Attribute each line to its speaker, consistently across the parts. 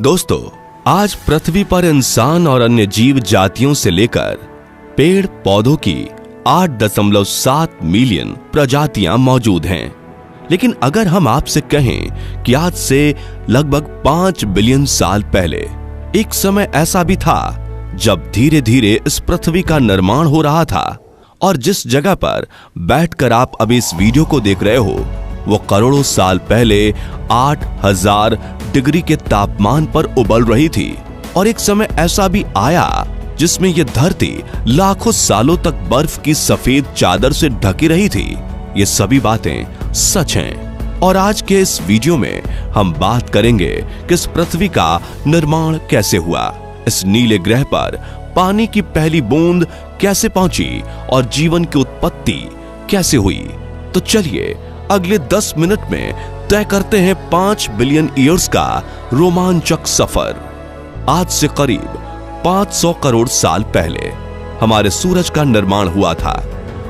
Speaker 1: दोस्तों, आज पृथ्वी पर इंसान और अन्य जीव जातियों से लेकर पेड़ पौधों की 8.7 मिलियन प्रजातियां मौजूद हैं। लेकिन अगर हम आपसे कहें कि आज से लगभग 5 बिलियन साल पहले एक समय ऐसा भी था जब धीरे धीरे इस पृथ्वी का निर्माण हो रहा था और जिस जगह पर बैठकर आप अभी इस वीडियो को देख रहे हो वो करोड़ों साल पहले 8000 डिग्री के तापमान पर उबल रही थी, और एक समय ऐसा भी आया जिसमें यह धरती लाखों सालों तक बर्फ की सफेद चादर से ढकी रही थी। ये सभी बातें सच हैं और आज के इस वीडियो में हम बात करेंगे कि इस पृथ्वी का निर्माण कैसे हुआ, इस नीले ग्रह पर पानी की पहली बूंद कैसे पहुंची और जीवन की उत्पत्ति कैसे हुई। तो चलिए अगले 10 मिनट में तय करते हैं 5 बिलियन ईयर्स का रोमांचक सफर। आज से करीब 500 करोड़ साल पहले हमारे सूरज का निर्माण हुआ था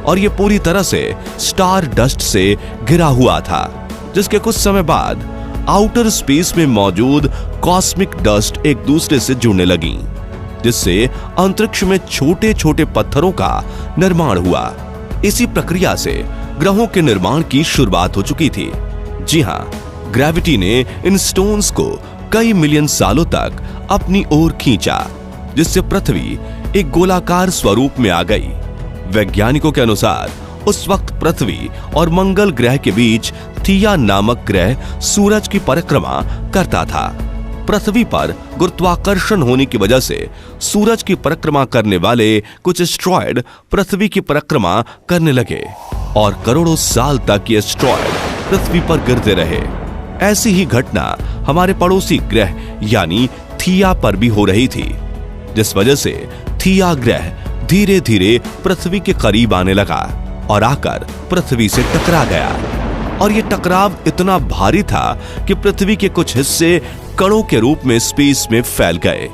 Speaker 1: और यह पूरी तरह से स्टार डस्ट से घिरा हुआ था, जिसके कुछ समय बाद आउटर स्पेस में मौजूद कॉस्मिक डस्ट एक दूसरे से जुड़ने लगी, जिससे अंतरिक्ष में छोटे छोटे पत्थरों का निर्माण हुआ। इसी प्रक्रिया से ग्रहों के निर्माण की शुरुआत हो चुकी थी। जी हाँ, ग्रेविटी ने इन स्टोन्स को कई मिलियन सालों तक अपनी ओर खींचा, जिससे पृथ्वी एक गोलाकार स्वरूप में आ गई। वैज्ञानिकों के अनुसार उस वक्त पृथ्वी और मंगल ग्रह के बीच थिया नामक ग्रह सूरज की परिक्रमा करता था। पृथ्वी पर गुरुत्वाकर्षण होने की वजह से सूरज की परिक्रमा करने वाले कुछ एस्ट्रॉयड पृथ्वी की परिक्रमा करने लगे और करोड़ों साल तक ये एस्ट्रॉयड पृथ्वी पर गिरते रहे। ऐसी ही घटना हमारे पड़ोसी ग्रह यानी थिया पर भी हो रही थी, जिस वजह से थिया ग्रह धीरे धीरे पृथ्वी के करीब आने लगा और आकर पृथ्वी से टकरा गया। और ये टकराव इतना भारी था कि पृथ्वी के कुछ हिस्से कणों के रूप में स्पेस में फैल गए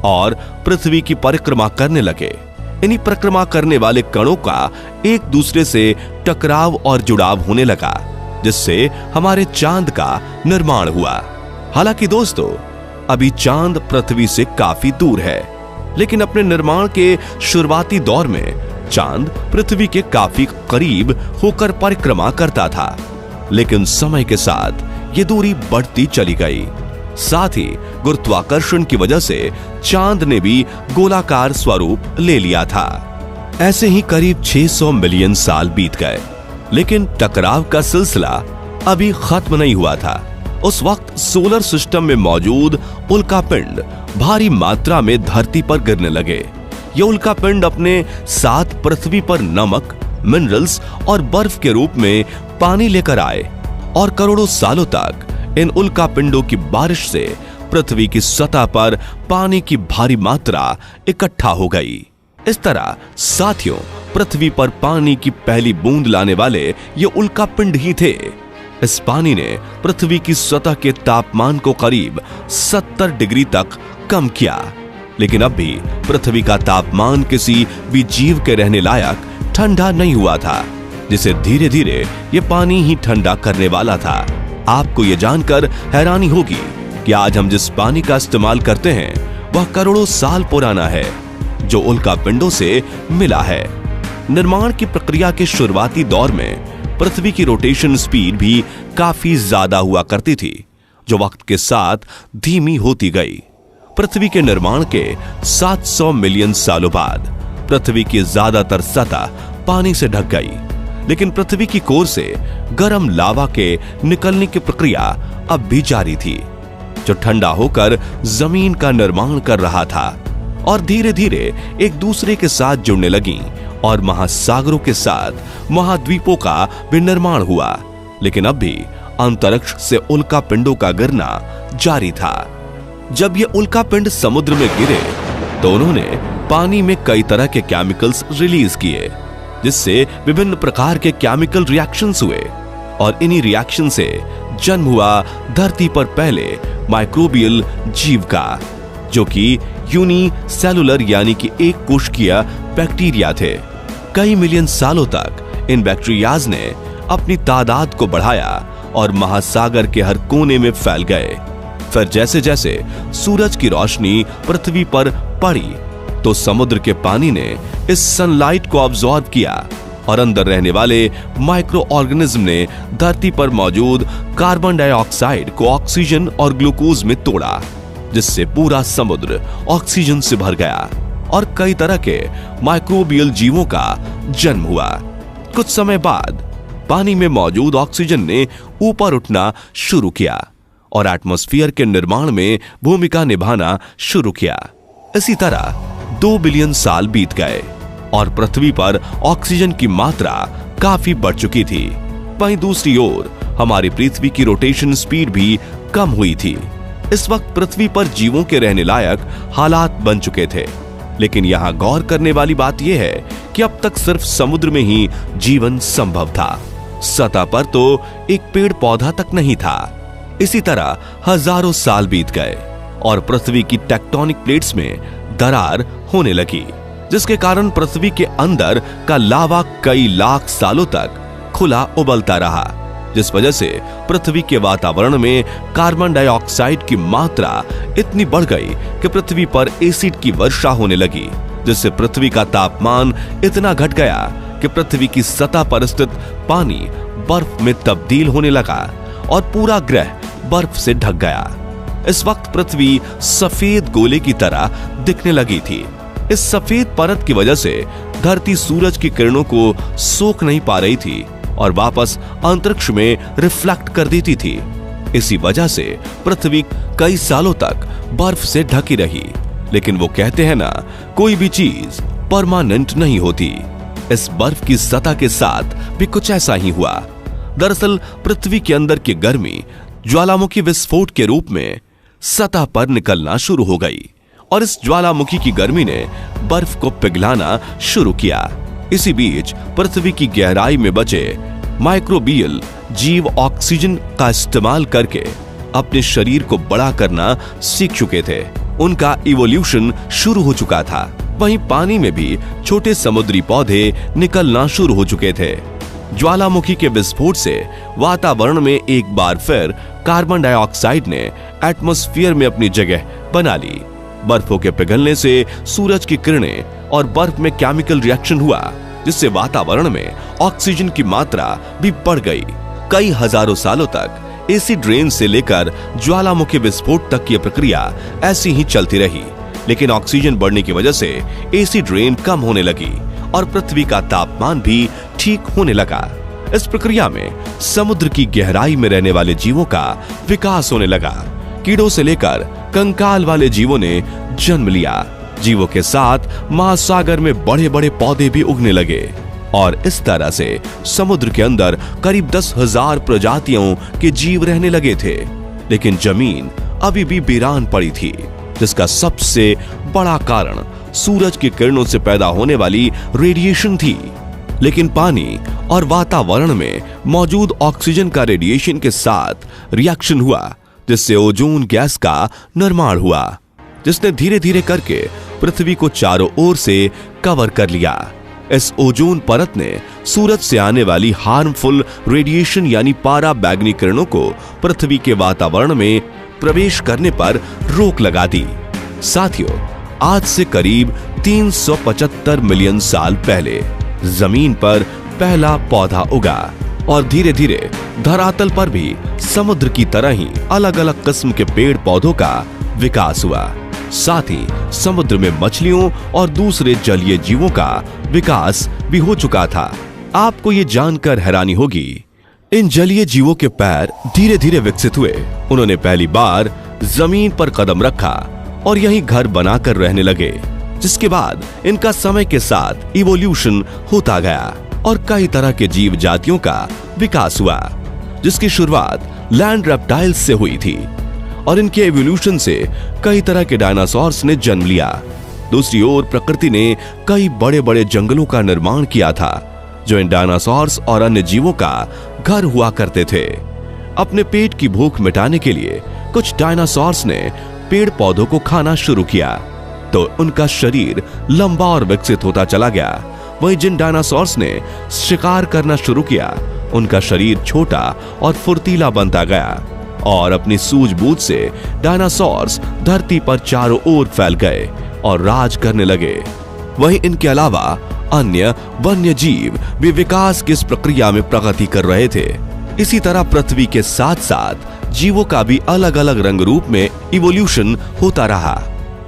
Speaker 1: और पृथ्वी की परिक्रमा करने लगे। इन्हीं परिक्रमा करने वाले कणों का एक दूसरे से टकराव और जुड़ाव होने लगा, जिससे हमारे चांद का निर्माण हुआ। हालांकि दोस्तों, अभी चांद पृथ्वी से काफी दूर है, लेकिन अपने निर्माण के शुरुआती दौर में चांद पृथ्वी के काफी करीब होकर परिक्रमा करता था। लेकिन समय के साथ ये दूरी बढ़ती चली गई। साथ ही गुरुत्वाकर्षण की वजह से चांद ने भी गोलाकार स्वरूप ले लिया था। ऐसे ही करीब 600 मिलियन साल बीत गए, लेकिन टकराव का सिलसिला अभी खत्म नहीं हुआ था। उस वक्त सोलर सिस्टम में मौजूद उल्कापिंड भारी मात्रा में धरती पर गिरने लगे। ये उल्कापिंड अपने साथ पृथ्वी पर नमक, मिनरल्स और बर्फ के रूप में पानी लेकर आए और करोड़ों सालों तक इन उल्कापिंडों की बारिश से पृथ्वी की सतह पर पानी की भारी मात्रा इकट्ठा हो गई। इस तरह साथियों, पृथ्वी पर पानी की पहली बूंद लाने वाले ये उल्कापिंड ही थे। इस पानी ने पृथ्वी की सतह के तापमान को करीब 70 डिग्री तक कम किया, लेकिन अब भी पृथ्वी का तापमान किसी भी जीव के रहने लायक ठंडा नहीं हुआ था, जिसे धीरे धीरे ये पानी ही ठंडा करने वाला था। आपको ये जानकर हैरानी होगी कि आज हम जिस पानी का इस्तेमाल करते हैं वह करोड़ों साल पुराना है, जो उल्कापिंडों से मिला है। निर्माण की प्रक्रिया के शुरुआती दौर में पृथ्वी की रोटेशन स्पीड भी काफी ज्यादा हुआ करती थी, जो वक्त के साथ धीमी होती गई। पृथ्वी के निर्माण के 700 मिलियन सालों बाद पृथ्वी की ज्यादातर सतह पानी से ढक गई, लेकिन पृथ्वी की कोर से गर्म लावा के निकलने की प्रक्रिया अब भी जारी थी, जो ठंडा होकर जमीन का निर्माण कर रहा था और धीरे धीरे एक दूसरे के साथ जुड़ने लगी और महासागरों के साथ महाद्वीपों का भी निर्माण हुआ। लेकिन अब भी अंतरिक्ष से उल्कापिंडों का गिरना जारी था। जब ये उल्कापिंड समुद्र में गिरे तो उन्होंने पानी में कई तरह के केमिकल्स रिलीज किए, जिससे विभिन्न प्रकार के केमिकल रिएक्शंस हुए और इन्हीं रिएक्शन से जन्म हुआ धरती पर पहले माइक्रोबियल जीव का, जो कि यूनिसेलुलर यानी कि एक कोशिकीय बैक्टीरिया थे। कई मिलियन सालों तक इन बैक्टीरियाज ने अपनी तादाद को बढ़ाया और महासागर के हर कोने में फैल गए। फिर जैसे जैसे सूरज की रोशनी पृथ्वी पर पड़ी तो समुद्र के पानी ने इस सनलाइट को ऑब्जॉर्ब किया और अंदर रहने वाले माइक्रो ऑर्गेनिज्म ने धरती पर मौजूद कार्बन डाइऑक्साइड को ऑक्सीजन और ग्लूकोज में तोड़ा, जिससे पूरा समुद्र ऑक्सीजन से भर गया और कई तरह के माइक्रोबियल जीवों का जन्म हुआ। कुछ समय बाद पानी में मौजूद ऑक्सीजन ने ऊपर उठना शुरू किया और एटमॉस्फेयर के निर्माण में भूमिका निभाना शुरू किया। इसी तरह 2 बिलियन साल बीत गए और पृथ्वी पर ऑक्सीजन की मात्रा काफी बढ़ चुकी थी। वहीं दूसरी ओर हमारी पृथ्वी की रोटेशन स्पीड भी कम हुई थी। इस वक्त पृथ्वी पर जीवों के रहने लायक हालात बन चुके थे, लेकिन यहां गौर करने वाली बात यह है कि अब तक सिर्फ समुद्र में ही जीवन संभव था। सतह पर तो एक पेड़ पौधा तक नहीं था। इसी तरह हजारों साल बीत गए और पृथ्वी की टेक्टोनिक प्लेट्स में दरार होने लगी, जिसके कारण पृथ्वी के अंदर का लावा कई लाख सालों तक खुला उबलता रहा, जिस वजह से पृथ्वी के वातावरण में कार्बन डाइऑक्साइड की मात्रा इतनी बढ़ गई कि पृथ्वी पर एसिड की वर्षा होने लगी, जिससे पृथ्वी का तापमान इतना घट गया कि पृथ्वी की सतह पर स्थित पानी बर्फ में तब्दील होने लगा और पूरा ग्रह बर्फ से ढक गया। इस वक्त पृथ्वी सफेद गोले की तरह दिखने लगी थी। इस सफेद परत की वजह से धरती सूरज की किरणों को सोख नहीं पा रही थी और वापस अंतरिक्ष में रिफ्लेक्ट कर देती थी। इसी वजह से पृथ्वी कई सालों तक बर्फ से ढकी रही। लेकिन वो कहते हैं ना, कोई भी चीज परमानेंट नहीं होती। इस बर्फ की सतह के साथ भी कुछ ऐसा ही हुआ। दरअसल पृथ्वी के अंदर की गर्मी ज्वालामुखी विस्फोट के रूप में सतह पर निकलना शुरू हो गई और इस ज्वालामुखी की गर्मी ने बर्फ को पिघलाना शुरू किया। इसी बीच पृथ्वी की गहराई में बचे माइक्रोबियल जीव ऑक्सीजन का इस्तेमाल करके अपने शरीर को बड़ा करना सीख चुके थे। उनका इवोल्यूशन शुरू हो चुका था। वहीं पानी में भी छोटे समुद्री पौधे निकलना शुरू हो चुके थे। ज्वालामुखी के विस्फोट से वातावरण में एक बार फिर कार्बन डाइऑक्साइड ने एटमॉस्फेयर में अपनी जगह बना ली। बर्फों के पिघलने से सूरज की किरणें और बर्फ में केमिकल रिएक्शन हुआ, जिससे वातावरण में ऑक्सीजन की मात्रा भी बढ़ गई। कई हजारों सालों तक एसिड रेन से लेकर ज्वालामुखी विस्फोट तक की प्रक्रिया ऐसी ही चलती रही, लेकिन ऑक्सीजन बढ़ने की वजह से एसिड रेन कम होने लगी और पृथ्वी का तापमान भी ठीक होने लगा। इस प्रक्रिया में समुद्र की गहराई में रहने वाले जीवों का विकास होने लगा। कीड़ों से लेकर कंकाल वाले जीवों ने जन्म लिया। जीवों के साथ महासागर में बड़े बड़े पौधे भी उगने लगे और इस तरह से समुद्र के अंदर करीब 10,000 प्रजातियों के जीव रहने लगे थे। लेकिन जमीन अभी भी वीरान पड़ी थी, जिसका सबसे बड़ा कारण सूरज की किरणों से पैदा होने वाली रेडिएशन थी। लेकिन पानी और वातावरण में मौजूद ऑक्सीजन का रेडिएशन के साथ रिएक्शन हुआ, जिससे ओजोन गैस का निर्माण हुआ, जिसने धीरे धीरे करके पृथ्वी को चारों ओर से कवर कर लिया। इस ओजोन परत ने सूरज से आने वाली हार्मफुल रेडिएशन यानी पारा बैगनी किरणों को पृथ्वी के वातावरण में प्रवेश करने पर रोक लगा दी। साथियों, आज से करीब 375 मिलियन साल पहले जमीन पर पहला पौधा उगा और धीरे धीरे धरातल पर भी समुद्र की तरह ही अलग अलग किस्म के पेड़ पौधों का विकास हुआ। साथ ही समुद्र में मछलियों और दूसरे जलीय जीवों का विकास भी हो चुका था। आपको ये जानकर हैरानी होगी, इन जलीय जीवों के पैर धीरे धीरे विकसित हुए। उन्होंने पहली बार जमीन पर कदम रखा और यहीं घर बनाकर रहने लगे, जिसके बाद इनका समय के साथ इवोल्यूशन होता गया और कई तरह के जीव जातियों का विकास हुआ, जिसकी शुरुआत लैंड रेप्टाइल्स से हुई थी और इनके इवोल्यूशन से कई तरह के डायनासोर्स ने जन्म लिया। दूसरी ओर प्रकृति ने कई बड़े बड़े जंगलों का निर्माण किया था, जो इन डायनासोर्स और अन्य जीवों का घर हुआ करते थे। अपने पेट की भूख मिटाने के लिए कुछ डायनासोर्स ने पेड़ पौधों को खाना शुरू किया, तो उनका शरीर लंबा और विकसित होता चला गया। वहीं जिन डायनासोर्स ने शिकार करना शुरू किया, उनका शरीर छोटा और फुर्तीला बनता गया और अपनी सूझबूझ से डायनासोर्स धरती पर चारों ओर फैल गए और राज करने लगे। वहीं इनके अलावा अन्य वन्य जीव भी विकास की इस प्रक्रिया में प्रगति कर रहे थे। इसी तरह पृथ्वी के साथ साथ जीवों का भी अलग अलग रंग रूप में इवोल्यूशन होता रहा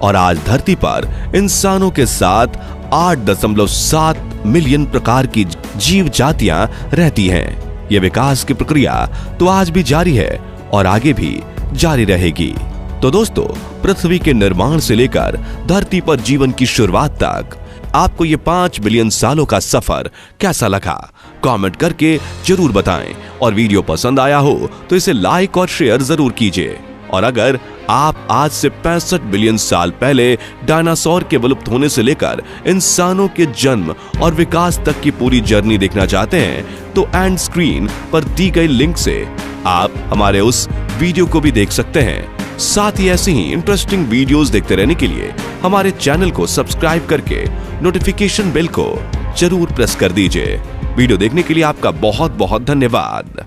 Speaker 1: और आज धरती पर इंसानों के साथ 8.7 मिलियन प्रकार की जीव जातियां रहती हैं। यह विकास की प्रक्रिया तो आज भी जारी है और आगे भी जारी रहेगी। तो दोस्तों, पृथ्वी के निर्माण से लेकर धरती पर जीवन की शुरुआत तक आपको ये 5 बिलियन सालों का सफर कैसा लगा, कमेंट करके जरूर बताएं। और वीडियो पसंद आया हो तो इसे लाइक और शेयर जरूर कीजिए। और अगर आप आज से 65 बिलियन साल पहले डायनासोर के विलुप्त होने से लेकर इंसानों के जन्म और विकास तक की पूरी जर्नी देखना चाहते हैं तो एंड स्क्रीन पर दी गई लिंक से आप हमारे उस वीडियो को भी देख सकते हैं। साथ ही ऐसी ही इंटरेस्टिंग वीडियोस देखते रहने के लिए हमारे चैनल को सब्सक्राइब करके नोटिफिकेशन बेल को जरूर प्रेस कर दीजिए। वीडियो देखने के लिए आपका बहुत बहुत धन्यवाद।